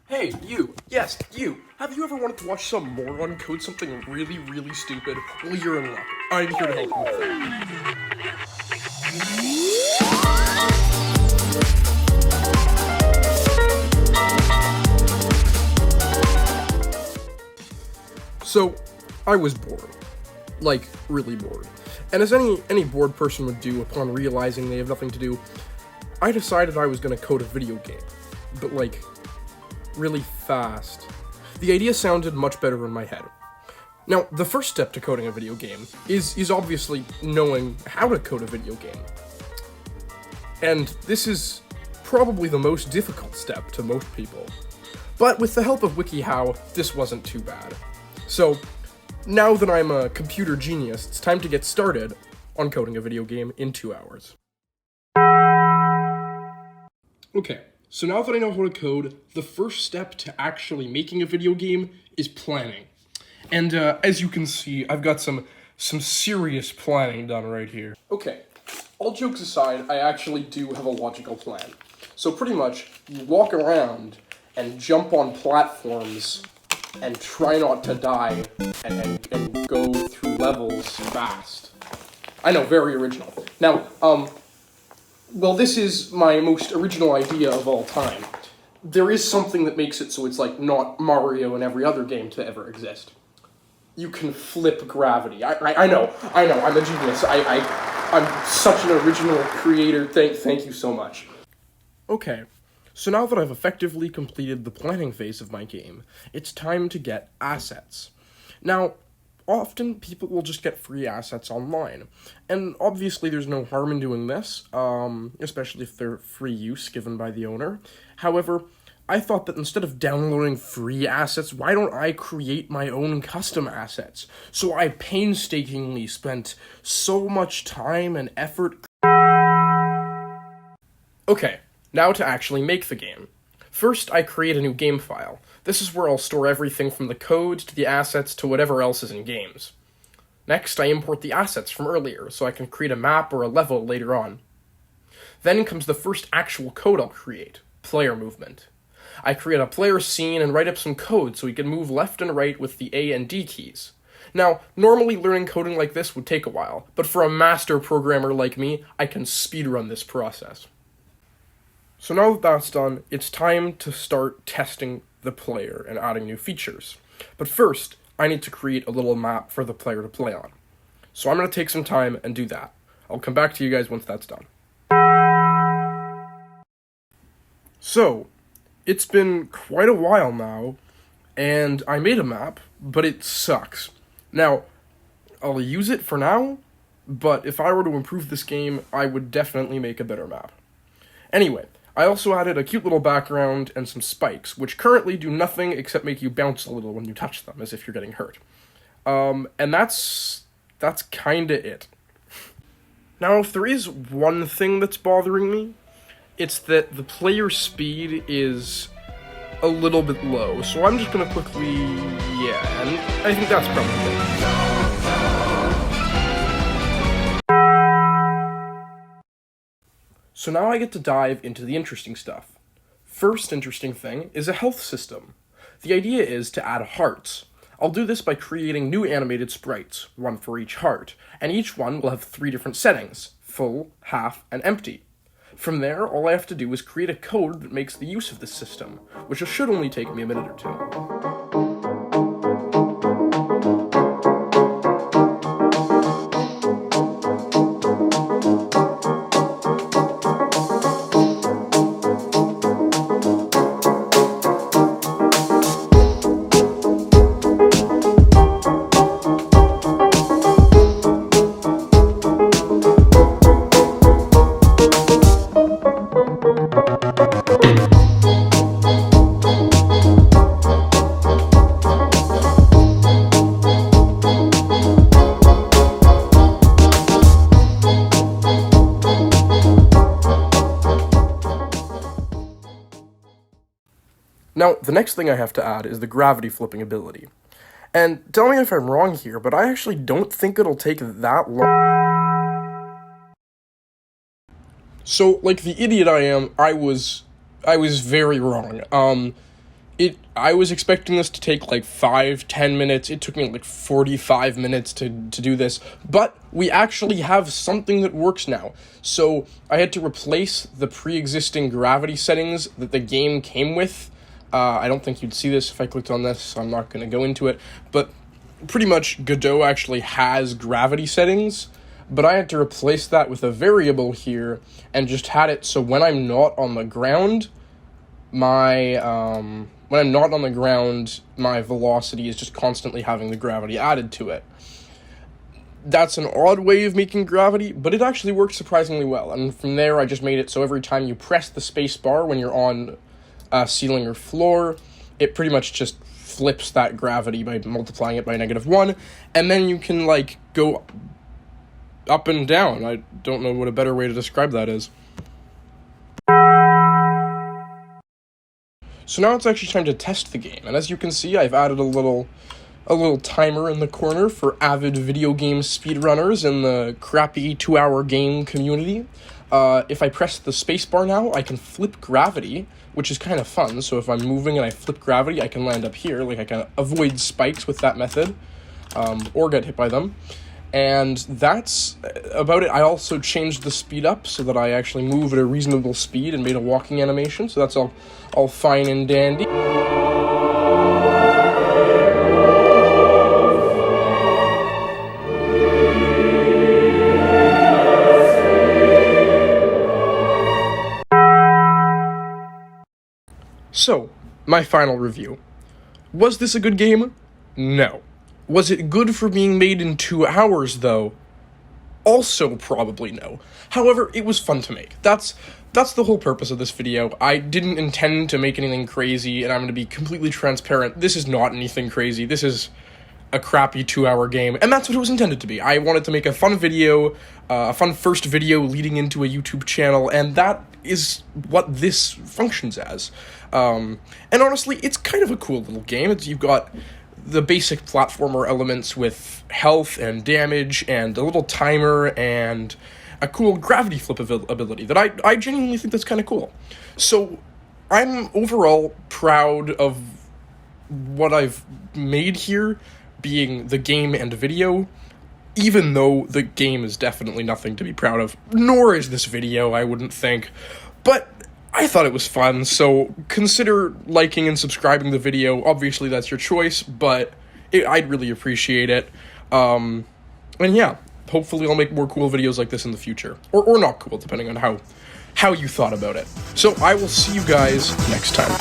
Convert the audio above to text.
Hey, you. Yes, you. Have you ever wanted to watch some moron code something really, really stupid? Well, you're in luck. I'm here to help you with that. So, I was bored. Like, really bored. And as any bored person would do upon realizing they have nothing to do, I decided I was gonna code a video game. But, like, really fast. The idea sounded much better in my head. Now, the first step to coding a video game is obviously knowing how to code a video game. And this is probably the most difficult step to most people. But with the help of WikiHow, this wasn't too bad. So, now that I'm a computer genius, it's time to get started on coding a video game in 2 hours. Okay, so now that I know how to code, the first step to actually making a video game is planning. And as you can see, I've got some serious planning done right here. Okay, all jokes aside, I actually do have a logical plan. So pretty much, you walk around and jump on platforms and try not to die and go through levels fast. I know, very original. Now, well, this is my most original idea of all time. There is something that makes it so it's like not Mario and every other game to ever exist. You can flip gravity. I know, I'm a genius. I'm such an original creator. Thank you so much. Okay, so now that I've effectively completed the planning phase of my game, it's time to get assets. Now, often people will just get free assets online, and obviously there's no harm in doing this, especially if they're free use given by the owner. However, I thought that instead of downloading free assets, why don't I create my own custom assets? So I painstakingly spent so much time and effort. Okay, now to actually make the game. First, I create a new game file. This is where I'll store everything from the code to the assets to whatever else is in games. Next, I import the assets from earlier, so I can create a map or a level later on. Then comes the first actual code I'll create, player movement. I create a player scene and write up some code so he can move left and right with the A and D keys. Now, normally learning coding like this would take a while, but for a master programmer like me, I can speedrun this process. So now that that's done, it's time to start testing the player and adding new features. But first, I need to create a little map for the player to play on. So I'm going to take some time and do that. I'll come back to you guys once that's done. So, it's been quite a while now, and I made a map, but it sucks. Now, I'll use it for now, but if I were to improve this game, I would definitely make a better map. Anyway, I also added a cute little background and some spikes, which currently do nothing except make you bounce a little when you touch them, as if you're getting hurt. And that's kinda it. Now, if there is one thing that's bothering me, it's that the player speed is a little bit low, so I'm just gonna quickly, and I think that's probably good. So now I get to dive into the interesting stuff. First interesting thing is a health system. The idea is to add hearts. I'll do this by creating new animated sprites, one for each heart, and each one will have 3 different settings, full, half, and empty. From there, all I have to do is create a code that makes the use of this system, which should only take me a minute or two. Now, the next thing I have to add is the gravity flipping ability. And tell me if I'm wrong here, but I actually don't think it'll take that long. So, like the idiot I am, I was very wrong. I was expecting this to take like 5-10 minutes. It took me like 45 minutes to do this, but we actually have something that works now. So I had to replace the pre-existing gravity settings that the game came with. I don't think you'd see this if I clicked on this, so I'm not going to go into it, but pretty much Godot actually has gravity settings, but I had to replace that with a variable here and just had it so when I'm not on the ground, my velocity is just constantly having the gravity added to it. That's an odd way of making gravity, but it actually works surprisingly well. And from there, I just made it so every time you press the space bar when you're on ceiling or floor, it pretty much just flips that gravity by multiplying it by -1, and then you can, like, go up and down. I don't know what a better way to describe that is. So now it's actually time to test the game, and as you can see, I've added a little timer in the corner for avid video game speedrunners in the crappy 2-hour game community. If I press the spacebar now, I can flip gravity, which is kind of fun. So if I'm moving and I flip gravity, I can land up here. Like, I can avoid spikes with that method, or get hit by them. And that's about it. I also changed the speed up so that I actually move at a reasonable speed and made a walking animation, so that's all fine and dandy. So, my final review. Was this a good game? No. Was it good for being made in 2 hours, though? Also probably no. However, it was fun to make. That's the whole purpose of this video. I didn't intend to make anything crazy, and I'm going to be completely transparent. This is not anything crazy. This is a crappy 2-hour game, and that's what it was intended to be. I wanted to make a fun video, a fun first video leading into a YouTube channel, and that is what this functions as. And honestly, it's kind of a cool little game. You've got the basic platformer elements with health and damage and a little timer and a cool gravity flip ability that I genuinely think that's kind of cool. So I'm overall proud of what I've made here, being the game and video, even though the game is definitely nothing to be proud of, nor is this video, I wouldn't think. But I thought it was fun, so consider liking and subscribing the video. Obviously, that's your choice, but I'd really appreciate it. And yeah, hopefully I'll make more cool videos like this in the future. Or not cool, depending on how you thought about it. So I will see you guys next time.